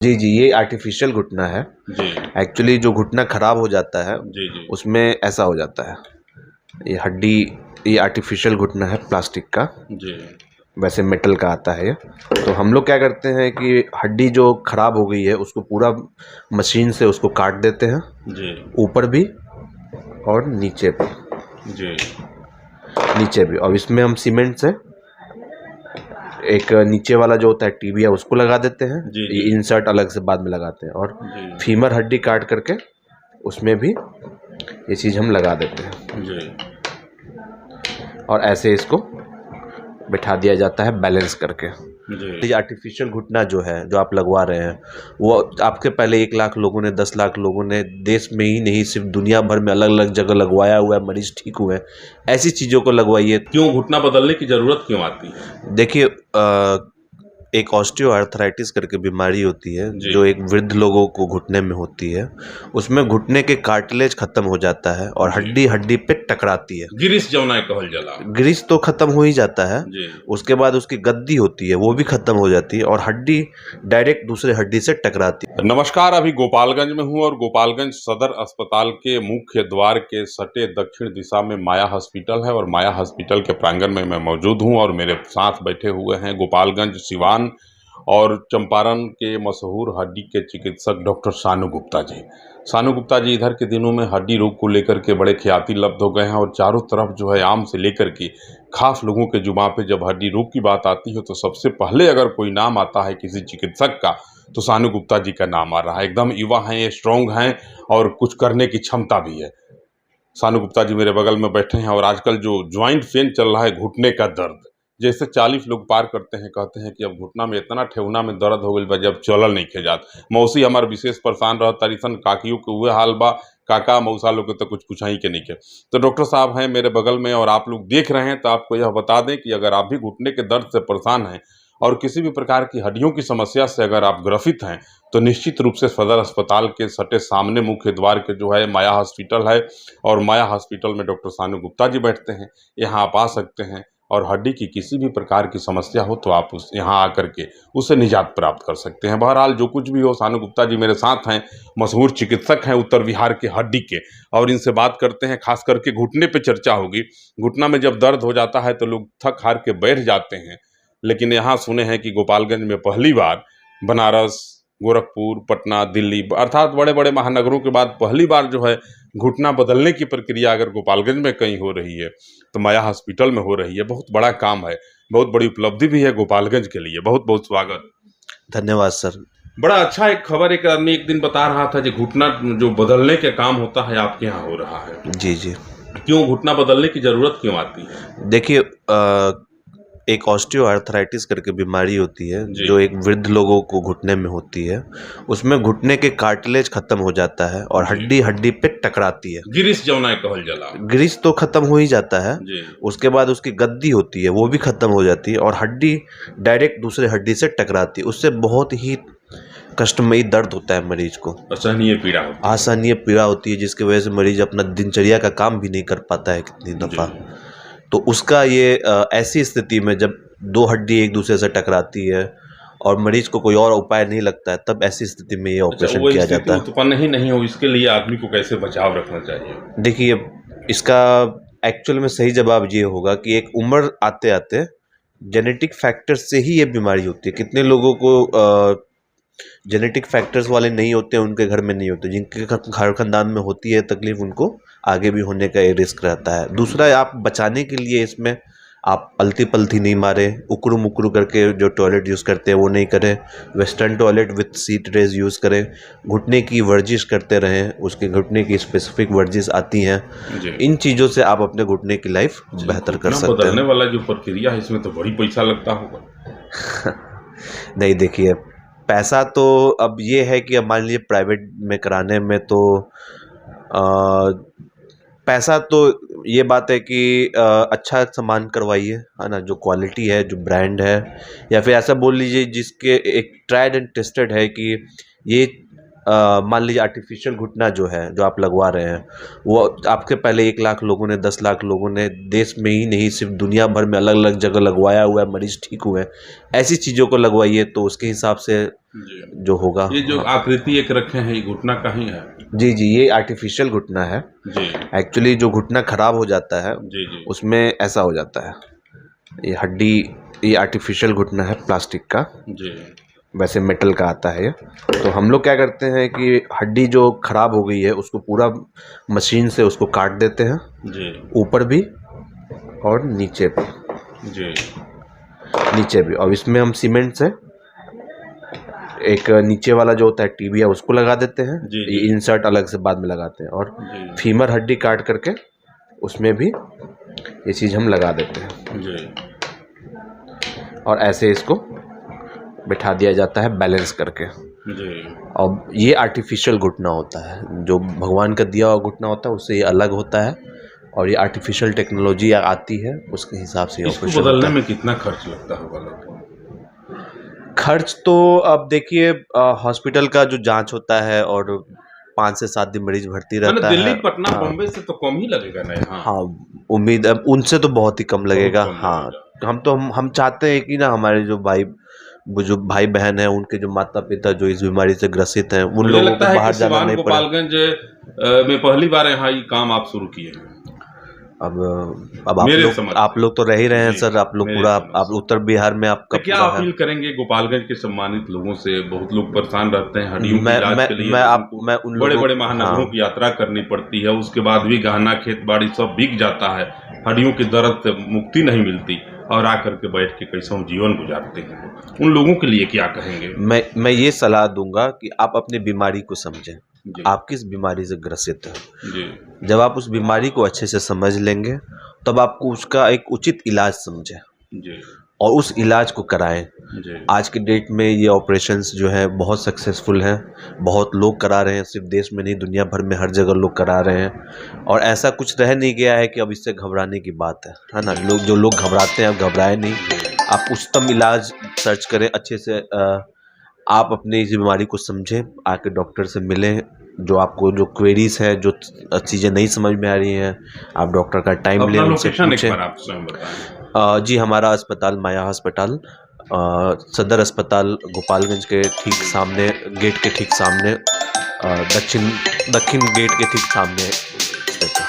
जी, जी, ये आर्टिफ़िशियल घुटना है। जी। एक्चुअली जो घुटना ख़राब हो जाता है, जी, जी। उसमें ऐसा हो जाता है। ये हड्डी ये आर्टिफ़िशियल घुटना है प्लास्टिक का, जी। वैसे मेटल का आता है ये। तो हम लोग क्या करते हैं कि हड्डी जो ख़राब हो गई है, उसको पूरा मशीन से उसको काट देते हैं, जी। ऊपर भी और नीचे भी। जी। और इसमें हम सीमेंट से एक नीचे वाला जो होता है टीबिया उसको लगा देते हैं। जी, ये जी। इंसर्ट अलग से बाद में लगाते हैं और जी। फीमर हड्डी काट करके उसमें भी ये चीज़ हम लगा देते हैं जी। और ऐसे इसको बिठा दिया जाता है बैलेंस करके। जी। ये आर्टिफिशियल घुटना जो है, जो आप लगवा रहे हैं, वो आपके पहले 1 लाख लोगों ने, 10 लाख लोगों ने देश में ही नहीं सिर्फ दुनिया भर में अलग-अलग जगह लगवाया हुआ है, मरीज़ ठीक हुए हैं। ऐसी चीज़ों को लगवाइए। क्यों घुटना बदलने की ज़रूरत क्यों आती है? देखिए एक ऑस्टियोआर्थराइटिस करके बीमारी होती है, जी। जो एक वृद्ध लोगों को घुटने में होती है। उसमें घुटने के कार्टिलेज खत्म हो जाता है और जी। हड्डी-हड्डी पे टकराती है। गिरिस जौनाय कहल जाला। ग्रीस तो खत्म हो ही जाता है, जी। उसके बाद उसकी गद्दी होती है, वो भी खत्म हो जाती है और हड्डी डायरेक्ट दूसरे हड्डी से टकराती है। नमस्कार, अभी गोपालगंज में हूँ और गोपालगंज सदर अस्पताल के मुख्य द्वार के सटे दक्षिण दिशा में माया हॉस्पिटल है और माया हॉस्पिटल के प्रांगण में मैं मौजूद हूँ और मेरे साथ बैठे हुए हैं गोपालगंज, सिवान और चंपारण के मशहूर हड्डी के चिकित्सक डॉक्टर सानू गुप्ता जी। सानू गुप्ता जी इधर के दिनों में हड्डी रोग को लेकर के बड़े ख्याति लब्ध हो गए हैं और चारों तरफ जो है आम से लेकर के खास लोगों के जुबान पे जब हड्डी रोग की बात आती है तो सबसे पहले अगर कोई नाम आता है किसी चिकित्सक का तो सानू गुप्ता जी का नाम आ रहा है। एकदम युवा हैं, ये स्ट्रॉन्ग हैं और कुछ करने की क्षमता भी है। सानू गुप्ता जी मेरे बगल में बैठे हैं और आजकल जो ज्वाइंट पेन चल रहा है, घुटने का दर्द, जैसे 40 लोग पार करते हैं कहते हैं कि अब घुटना में इतना ठेहुना में दर्द हो गइल बा जब चलल नइखे जात। मौसी हमार विशेष परेशान रहत तारी सन, काकियों के उहे हाल बा, काका मौसा लोग के तो कुछ पूछही के नइखे। तो डॉक्टर साहब हैं मेरे बगल में और आप लोग देख रहे हैं तो आपको यह बता दें कि अगर आप भी घुटने के दर्द से परेशान हैं और किसी भी प्रकार की हड्डियों की समस्या से अगर आप ग्रसित हैं तो निश्चित रूप से सदर अस्पताल के सटे सामने मुख्य द्वार के जो है माया हॉस्पिटल है और माया हॉस्पिटल में डॉक्टर सानू गुप्ता जी बैठते हैं। यहाँ आप आ सकते हैं और हड्डी की किसी भी प्रकार की समस्या हो तो आप उस यहाँ आकर के उससे निजात प्राप्त कर सकते हैं। बहरहाल जो कुछ भी हो, सानू गुप्ता जी मेरे साथ हैं, मशहूर चिकित्सक हैं उत्तर बिहार के हड्डी के, और इनसे बात करते हैं। खास करके घुटने पे चर्चा होगी। घुटना में जब दर्द हो जाता है तो लोग थक हार के बैठ जाते हैं, लेकिन यहाँ सुने हैं कि गोपालगंज में पहली बार बनारस, गोरखपुर, पटना, दिल्ली अर्थात बड़े-बड़े महानगरों के बाद पहली बार जो है घुटना बदलने की प्रक्रिया अगर गोपालगंज में कहीं हो रही है तो माया हॉस्पिटल में हो रही है। बहुत बड़ा काम है, बहुत बड़ी उपलब्धि भी है गोपालगंज के लिए। बहुत-बहुत स्वागत। धन्यवाद सर। बड़ा अच्छा एक खबर एक आदमी एक दिन बता रहा था कि घुटना जो बदलने के काम होता है आपके यहाँ हो रहा है। जी, जी। क्यों घुटना बदलने की ज़रूरत क्यों आती है? देखिए एक ऑस्टियोआर्थराइटिस करके बीमारी होती है, जी। जो एक वृद्ध लोगों को घुटने में होती है। उसमें घुटने के कार्टिलेज खत्म हो जाता है और जी। हड्डी-हड्डी पे टकराती है। गिरिस जौनाय कहल जाला। ग्रीस तो खत्म हो ही जाता है, जी। उसके बाद उसकी गद्दी होती है, वो भी खत्म हो जाती है और हड्डी डायरेक्ट दूसरे हड्डी से टकराती है। उससे बहुत ही कष्टमयी दर्द होता है मरीज़ को। असहनीय पीड़ा होती है। असहनीय पीड़ा होती है जिसकी वजह से मरीज़ अपना दिनचर्या का काम भी नहीं कर पाता है कितनी दफ़ा। जी। तो उसका ये ऐसी स्थिति में जब 2 हड्डी एक दूसरे से टकराती है और मरीज़ को कोई और उपाय नहीं लगता है, तब ऐसी स्थिति में ये अच्छा, ऑपरेशन वो किया स्थिति जाता है। उत्पन्न ही नहीं हो इसके लिए आदमी को कैसे बचाव रखना चाहिए? देखिए, इसका एक्चुअल में सही जवाब ये होगा कि एक उम्र आते-आते जेनेटिक फैक्टर्स से ही ये बीमारी होती है। कितने लोगों को जेनेटिक फैक्टर्स वाले नहीं होते हैं, उनके घर में नहीं होते। जिनके घर खानदान में होती है तकलीफ, उनको आगे भी होने का ये रिस्क रहता है। दूसरा, आप बचाने के लिए इसमें आप पलती-पलती नहीं मारें, उकड़ू-मुकड़ू करके जो टॉयलेट यूज़ करते हैं वो नहीं करें। Western toilet with seat raise use करें। घुटने की वर्जिश करते रहें, उसके घुटने की स्पेसिफिक वर्जिश आती हैं। जी। इन चीज़ों से आप अपने घुटने की लाइफ बेहतर कर घुटना सकते बदलने हैं। वाला जो प्रक्रिया है इसमें तो बड़ी पैसा लगता होगा। नहीं, देखिए, पैसा तो अब ये है कि अब मान लीजिए प्राइवेट में कराने में तो पैसा तो ये बात है कि अच्छा सामान करवाइए, है ना? जो क्वालिटी है, जो ब्रांड है, या फिर ऐसा बोल लीजिए जिसके एक ट्राइड एंड टेस्टेड है कि ये मान लीजिए आर्टिफिशियल घुटना जो है, जो आप लगवा रहे हैं, वो आपके पहले 1 लाख लोगों ने, 10 लाख लोगों ने देश में ही नहीं सिर्फ दुनिया भर में अलग अलग जगह लगवाया हुआ है, मरीज ठीक हुए हैं। ऐसी चीज़ों को लगवाइए तो उसके हिसाब से जी। जो होगा। ये जो आकृति एक रखे हैं, ये घुटना कहीं है? जी जी, ये आर्टिफिशियल घुटना है। जी एक्चुअली जो घुटना खराब हो जाता है जी जी उसमें ऐसा हो जाता है। ये हड्डी, ये आर्टिफिशियल घुटना है प्लास्टिक का, जी वैसे मेटल का आता है ये। तो हम लोग क्या करते हैं कि हड्डी जो खराब हो गई है उसको पूरा मशीन से उसको काट देते हैं, जी ऊपर भी और नीचे भी, जी नीचे भी। और इसमें हम सीमेंट से एक नीचे वाला जो होता है टीबिया उसको लगा देते हैं। जी, ये जी। इंसर्ट अलग से बाद में लगाते हैं। और जी फीमर हड्डी काट करके उसमें भी ये चीज़ हम लगा देते हैं जी और ऐसे इसको बिठा दिया जाता है बैलेंस करके। जी और ये आर्टिफिशियल घुटना होता है, जो भगवान का दिया हुआ घुटना होता है उससे ये अलग होता है। और ये आर्टिफिशियल टेक्नोलॉजी आती है, उसके हिसाब से ये इसको ऑपरेशन बदलने होता है। में कितना खर्च लगता होगा लगभग? खर्च तो अब देखिए, हॉस्पिटल का जो जांच होता है और 5 से 7 दिन मरीज भर्ती मैंने रहता दिल्ली है। पटना हाँ, बॉम्बे से तो कम ही लगेगा ना यहाँ? हाँ, उम्मीद अब उनसे तो बहुत ही कम लगेगा। कम हाँ, लगेगा। हम तो हम चाहते हैं कि ना हमारे जो बुजुर्ग भाई बहन हैं, उनके जो माता पिता जो इस बीमारी से ग्रसित हैं, उन मुझे लोगों लगता को है बाहर कि जाना सिवान नहीं पड़े। गोपालगंज में पहली बार यहाँ ये काम आप शुरू किए हैं। अब मेरे समझ आप लोग तो रह ही रहे हैं जी, सर। आप लोग मेरे पूरा समझ आप उत्तर बिहार में आपका तो क्या पूरा है। अपील करेंगे गोपालगंज के सम्मानित लोगों से? बहुत लोग परेशान रहते हैं हड्डियों के इलाज के लिए। मैं उन बड़े लोगों बड़े महानगरों हाँ, की यात्रा करनी पड़ती है, उसके बाद भी गहना खेत बाड़ी सब बिक जाता है, हड्डियों के दर्द से मुक्ति नहीं मिलती और आकर के बैठ के कैसे जीवन गुजारते हैं। उन लोगों के लिए क्या कहेंगे? मैं ये सलाह दूंगा कि आप अपनी बीमारी को समझें, जी आप किस बीमारी से ग्रसित हैं। जी जब आप उस बीमारी को अच्छे से समझ लेंगे तब आपको उसका एक उचित इलाज समझें जी और उस इलाज को कराएं। जी आज के डेट में ये ऑपरेशंस जो है बहुत सक्सेसफुल हैं, बहुत लोग करा रहे हैं, सिर्फ देश में नहीं दुनिया भर में हर जगह लोग करा रहे हैं। और ऐसा कुछ रह नहीं गया है कि अब इससे घबराने की बात है ना। लोग घबराते हैं, अब घबराए नहीं। आप उच्चतम इलाज सर्च करें अच्छे से। आप अपनी इस बीमारी को समझें, आके डॉक्टर से मिलें। जो आपको जो क्वेरीज है, जो चीज़ें नहीं समझ में आ रही हैं, आप डॉक्टर का टाइम लें, अपना उनसे लोकेशन एक पूछें। बार आप स्वयं बताएं। जी, हमारा अस्पताल माया अस्पताल, सदर अस्पताल गोपालगंज के ठीक सामने, गेट के ठीक सामने, दक्षिण गेट के ठीक सामने स्थित है।